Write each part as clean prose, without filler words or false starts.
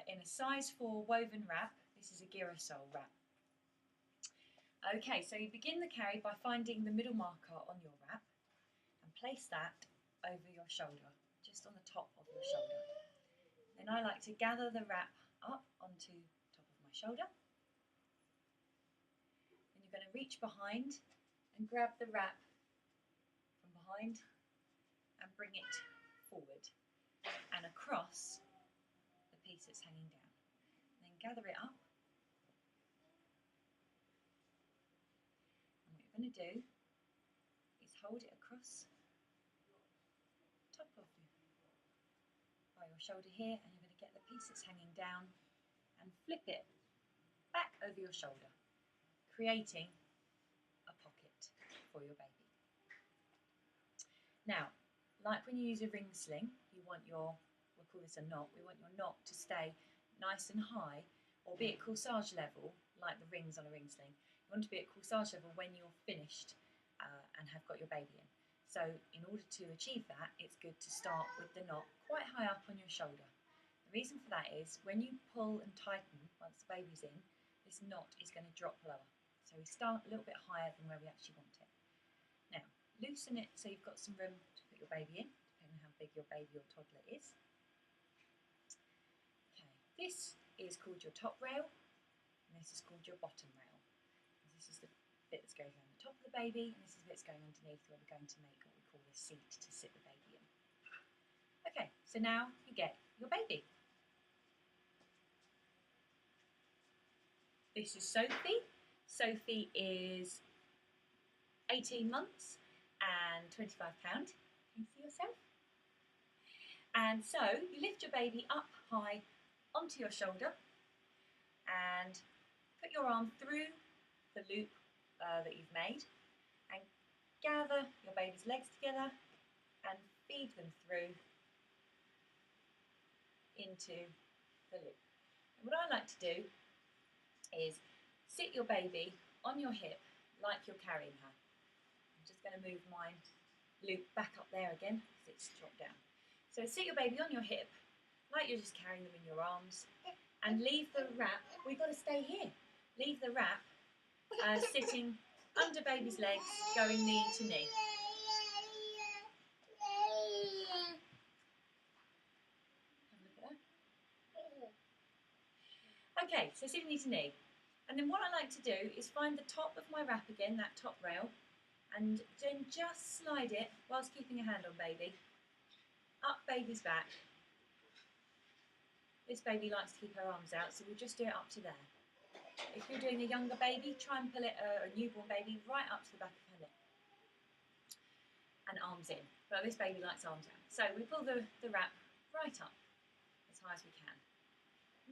in a size 4 woven wrap. This is a Girasol wrap. Okay, so you begin the carry by finding the middle marker on your wrap and place that over your shoulder, just on the top of your shoulder. Then I like to gather the wrap up onto the top of my shoulder. Then you're going to reach behind and grab the wrap from behind and bring it forward and across the piece that's hanging down. And then gather it up. And what you're going to do is hold it across the top of you by your shoulder here, and you're going to get the piece that's hanging down and flip it back over your shoulder, creating a pocket for your baby. Now, like when you use a ring sling, you want your, we'll call this a knot, we want your knot to stay nice and high, or be at corsage level, like the rings on a ring sling. You want to be at corsage level when you're finished and have got your baby in. So in order to achieve that, it's good to start with the knot quite high up on your shoulder. The reason for that is when you pull and tighten once the baby's in, this knot is going to drop lower. So we start a little bit higher than where we actually want it. Now, loosen it so you've got some room to put your baby in, depending on how big your baby or toddler is. Okay, this is called your top rail, and this is called your bottom rail. This is the bit that's going around the top of the baby, and this is the bit that's going underneath, where we're going to make what we call a seat to sit the baby in. Okay, so now you get your baby. This is Sophie. Sophie is 18 months and 25 pounds. Can you see yourself? And so you lift your baby up high onto your shoulder and put your arm through the loop that you've made and gather your baby's legs together and feed them through into the loop. And what I like to do is sit your baby on your hip like you're carrying her. I'm just going to move my loop back up there again because it's dropped down. So sit your baby on your hip like you're just carrying them in your arms, and leave the wrap, we've got to stay here, leave the wrap sitting under baby's legs, going knee to knee. Okay, so sitting knee to knee. And then what I like to do is find the top of my wrap again, that top rail, and then just slide it, whilst keeping a hand on baby, up baby's back. This baby likes to keep her arms out, so we'll just do it up to there. If you're doing a younger baby, try and pull it, a newborn baby, right up to the back of her neck. And arms in. But this baby likes arms out. So we pull the wrap right up, as high as we can.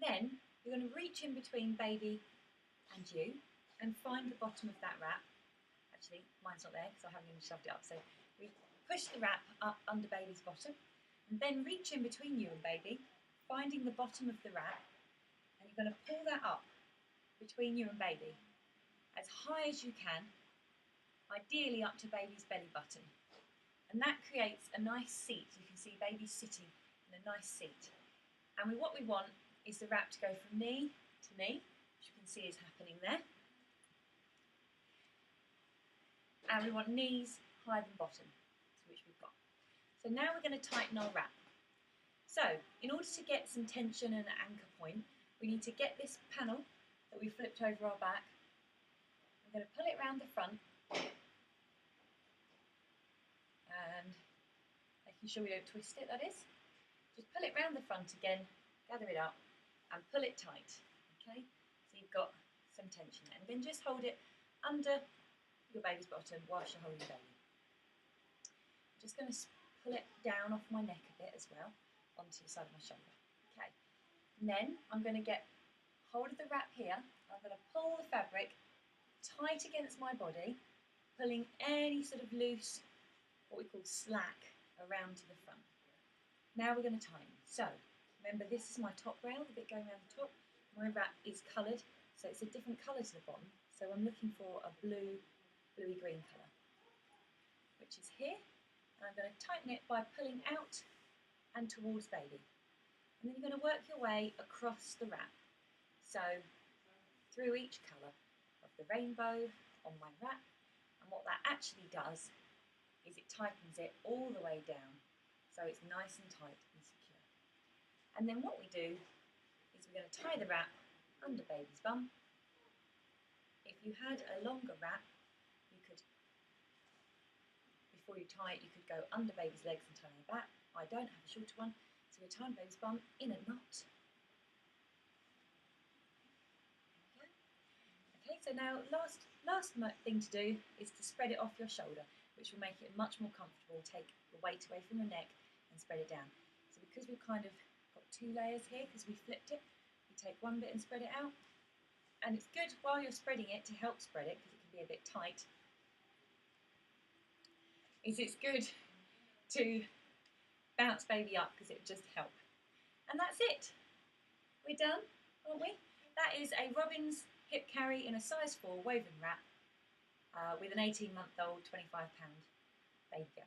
Then you're going to reach in between baby and you and find the bottom of that wrap. Actually, mine's not there because I haven't even shoved it up. So we push the wrap up under baby's bottom and then reach in between you and baby, finding the bottom of the wrap, and you're going to pull that up between you and baby as high as you can, ideally up to baby's belly button. And that creates a nice seat. You can see baby sitting in a nice seat. And what we want is the wrap to go from knee to knee, which you can see is happening there. And we want knees higher than bottom, which we've got. So now we're going to tighten our wrap. So in order to get some tension and an anchor point, we need to get this panel that we flipped over our back. I'm going to pull it around the front and making sure we don't twist it, that is. Just pull it round the front again, gather it up and pull it tight, okay? So you've got some tension there. And then just hold it under your baby's bottom whilst you're holding the baby. I'm just going to pull it down off my neck a bit as well, onto the side of my shoulder. Okay, and then I'm going to get hold of the wrap here. I'm going to pull the fabric tight against my body, pulling any sort of loose, what we call slack, around to the front. Now we're going to tighten. So remember, this is my top rail, the bit going around the top. My wrap is coloured, so it's a different colour to the bottom. So I'm looking for a bluey green colour, which is here. And I'm going to tighten it by pulling out and towards baby. And then you're going to work your way across the wrap. So through each colour of the rainbow on my wrap. And what that actually does is it tightens it all the way down. So it's nice and tight and secure. And then what we do is we're going to tie the wrap under baby's bum. If you had a longer wrap, you could, before you tie it, you could go under baby's legs and tie the back. I don't have a shorter one, so we tie baby's bum in a knot. There we go. Okay, so now last thing to do is to spread it off your shoulder, which will make it much more comfortable. Take the weight away from your neck and spread it down. So because we've kind of got 2 layers here, because we flipped it, you take one bit and spread it out. And it's good while you're spreading it, to help spread it, because it can be a bit tight, it's good to bounce baby up, because it will just help. And that's it. We're done, aren't we? That is a Robin's hip carry in a size 4 woven wrap with an 18-month-old £25 baby girl.